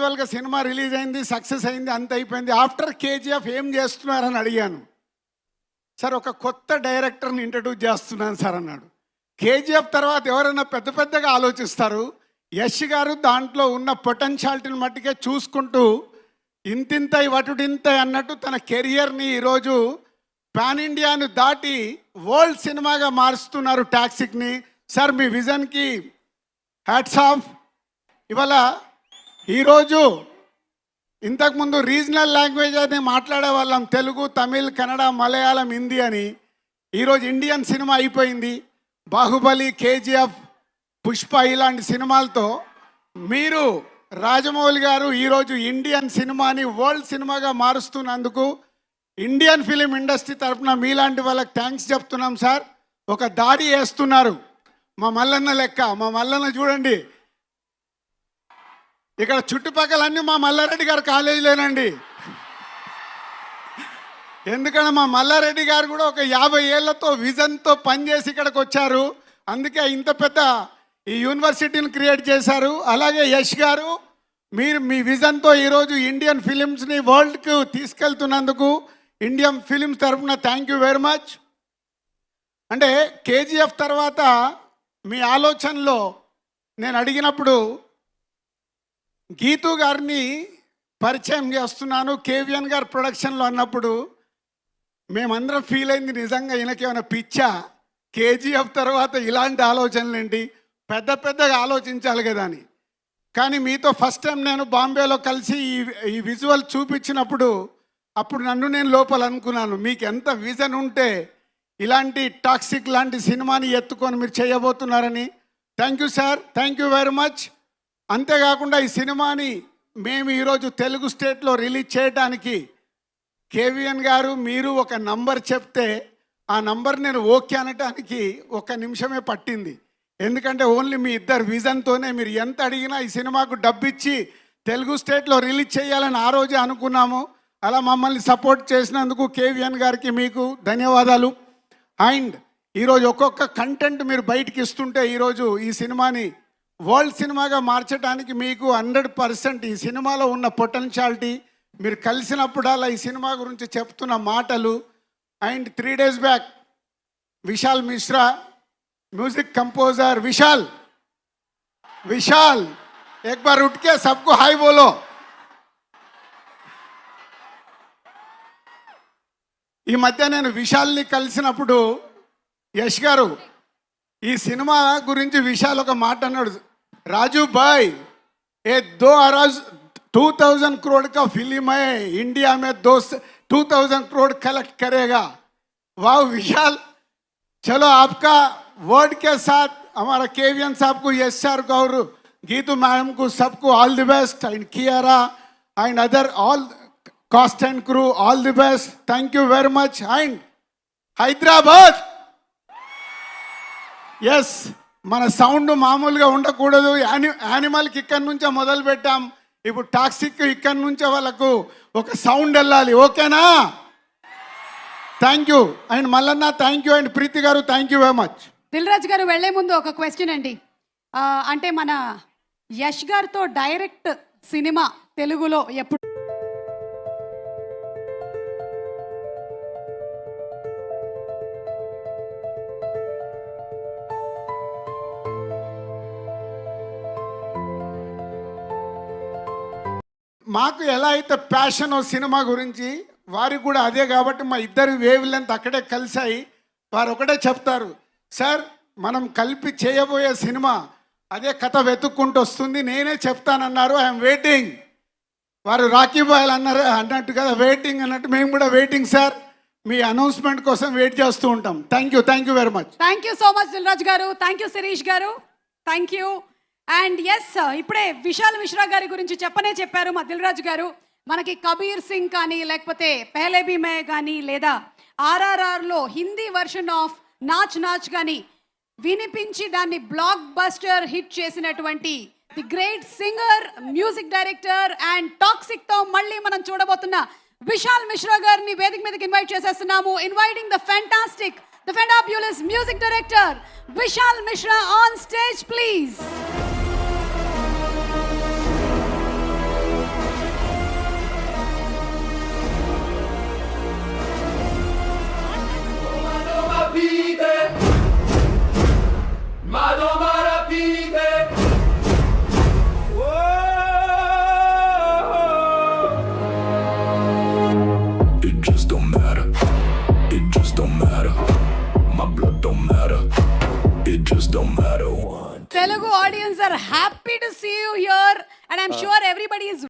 క్యాజువల్గా cinema release అయింది, success అయింది, అంత అయిపోయింది. ఆఫ్టర్ కేజీఎఫ్ ఏం చేస్తున్నారని అడిగాను. సార్ ఒక కొత్త డైరెక్టర్ని ఇంట్రడ్యూస్ చేస్తున్నాను సార్ అన్నాడు. కేజీఎఫ్ తర్వాత ఎవరైనా పెద్ద పెద్దగా ఆలోచిస్తారు. యష్ గారు దాంట్లో ఉన్న పొటెన్షియాలిటీని మట్టుకే చూసుకుంటూ ఇంతింత వటుడింత అన్నట్టు తన కెరియర్ని ఈరోజు పాన్ ఇండియాను దాటి వరల్డ్ సినిమాగా మారుస్తున్నారు టాక్సిక్ని. సార్ మీ విజన్కి హ్యాట్స్ ఆఫ్. ఇవాళ ఈరోజు ఇంతకుముందు రీజనల్ లాంగ్వేజ్ అని మాట్లాడే వాళ్ళం, తెలుగు, తమిళ్, కన్నడ, మలయాళం, హిందీ అని. ఈరోజు ఇండియన్ సినిమా అయిపోయింది. బాహుబలి, కేజీఎఫ్, పుష్ప ఇలాంటి సినిమాలతో మీరు రాజమౌళి గారు ఈరోజు ఇండియన్ సినిమాని వరల్డ్ సినిమాగా మారుస్తున్నందుకు ఇండియన్ ఫిలిం ఇండస్ట్రీ తరఫున మీలాంటి వాళ్ళకి థ్యాంక్స్ చెప్తున్నాం సార్. ఒక దాడి వేస్తున్నారు మా మల్లన్న లెక్క. మా మల్లన్న చూడండి, ఇక్కడ చుట్టుపక్కలన్నీ మా మల్లారెడ్డి గారు కాలేజీలేనండి. ఎందుకంటే మా మల్లారెడ్డి గారు కూడా ఒక 50 ఏళ్లతో విజన్తో పనిచేసి ఇక్కడికి వచ్చారు. అందుకే ఇంత పెద్ద ఈ యూనివర్సిటీని క్రియేట్ చేశారు. అలాగే యష్ గారు, మీరు మీ విజన్తో ఈరోజు ఇండియన్ ఫిలిమ్స్ని వరల్డ్కు తీసుకెళ్తున్నందుకు ఇండియన్ ఫిలిమ్స్ తరఫున థ్యాంక్ యూ వెరీ మచ్. అంటే కేజీఎఫ్ తర్వాత మీ ఆలోచనలో నేను అడిగినప్పుడు గీతూ గారిని పరిచయం చేస్తున్నాను కేవిఎన్ గారు ప్రొడక్షన్లో అన్నప్పుడు మేమందరం ఫీల్ అయింది, నిజంగా ఈయనకేమైనా పిచ్చా, కేజీఎఫ్ తర్వాత ఇలాంటి ఆలోచనలు ఏంటి, పెద్ద పెద్దగా ఆలోచించాలి కదా అని. కానీ మీతో ఫస్ట్ టైం నేను బాంబేలో కలిసి ఈ విజువల్ చూపించినప్పుడు అప్పుడు నన్ను నేను లోపల అనుకున్నాను, మీకు ఎంత విజన్ ఉంటే ఇలాంటి టాక్సిక్ లాంటి సినిమాని ఎత్తుకొని మీరు చేయబోతున్నారని. Thank you sir, thank you very much. అంతేకాకుండా ఈ సినిమాని మేము ఈరోజు తెలుగు స్టేట్లో రిలీజ్ చేయడానికి కేవిఎన్ గారు మీరు ఒక నంబర్ చెప్తే ఆ నంబర్ నేను ఓకే అనటానికి 1 నిమిషమే పట్టింది. ఎందుకంటే ఓన్లీ మీ ఇద్దరు విజన్తోనే మీరు ఎంత అడిగినా ఈ సినిమాకు డబ్బిచ్చి తెలుగు స్టేట్లో రిలీజ్ చేయాలని ఆ రోజే అనుకున్నాము. అలా మమ్మల్ని సపోర్ట్ చేసినందుకు కేవిఎన్ గారికి మీకు ధన్యవాదాలు. అండ్ ఈరోజు ఒక్కొక్క కంటెంట్ మీరు బయటికి ఇస్తుంటే ఈరోజు ఈ సినిమాని వరల్డ్ సినిమాగా మార్చడానికి మీకు 100% ఈ సినిమాలో ఉన్న పొటెన్షియాలిటీ, మీరు కలిసినప్పుడల్లా ఈ సినిమా గురించి చెప్తున్న మాటలు. And 3 days back Vishal Mishra, music composer Vishal, एक बार उठ के सबको हाई बोलो. ఈ మధ్య నేను విశాల్ని కలిసినప్పుడు యష్ గారు ఈ సినిమా గురించి విశాల్ ఒక మాట అన్నాడు, రాజు భాయ్ ఏ 2000 करोड़ का फिल्म है, इंडिया में 2000 करोड़ कलेक्ट करेगा. वाह विशाल, चलो आपका वर्ड के साथ हमारा केविएन साहब को, यश सर को और गीतू मैडम को सबको all the best. And Kiara and other all cast and crew all the best. Thank you very much. And Hyderabad ఎస్, మన సౌండ్ మామూలుగా ఉండకూడదు. యానిమల్కి ఇక్కడి నుంచే మొదలు పెట్టాం, ఇప్పుడు టాక్సిక్ ఇక్కడి నుంచే వాళ్ళకు ఒక సౌండ్ వెళ్ళాలి. ఓకేనా? Thank you. And Mallanna thank you. And Preethi గారు thank you very much. Dil Raju గారు వెళ్లే ముందు ఒక క్వశ్చన్ అండి. అంటే మన యష్ గారితో డైరెక్ట్ సినిమా తెలుగులో ఎప్పుడు? మాకు ఎలా అయితే ప్యాషన్ సినిమా గురించి వారికి కూడా అదే కాబట్టి మా ఇద్దరు వేవ్ లెంత్ అక్కడే కలిసాయి. వారు ఒకటే చెప్తారు, సార్ మనం కలిపి చేయబోయే సినిమా అదే కథ వెతుక్కుంటూ వస్తుంది, నేనే చెప్తానన్నారు. I'm waiting. వారు రాఖీ బాయ్ అన్నట్టు కదా వెయిటింగ్ అన్నట్టు మేము కూడా వెయిటింగ్ సార్. మీ అనౌన్స్మెంట్ కోసం వెయిట్ చేస్తూ ఉంటాం. Thank you very much. Thank you so much Dil Raju గారు. థ్యాంక్ యూ శిరీష్ గారు. Thank you. అండ్ ఎస్, ఇప్పుడే విశాల్ మిశ్రా గారి గురించి చెప్పారు మా దిల్ రాజు గారు. మనకి కబీర్ సింగ్ కానీ లేకపోతే పెహలే భీ మే కానీ లేదా RRRలో హిందీ వర్షన్ ఆఫ్ నాచ్ నాచ్ కానీ వినిపించి దాన్ని బ్లాక్ బస్టర్ హిట్ చేసినటువంటి the great singer, music director and Toxic తో మళ్ళీ మనం చూడబోతున్న విశాల్ మిశ్రా గారిని వేదిక మీదకి ఇన్వైట్ చేసేస్తున్నాము. Inviting the fantastic, the fantabulous music director Vishal Mishra on stage please. don't matter. It just don't matter. Telugu audience are happy to see you here, and I'm sure everybody is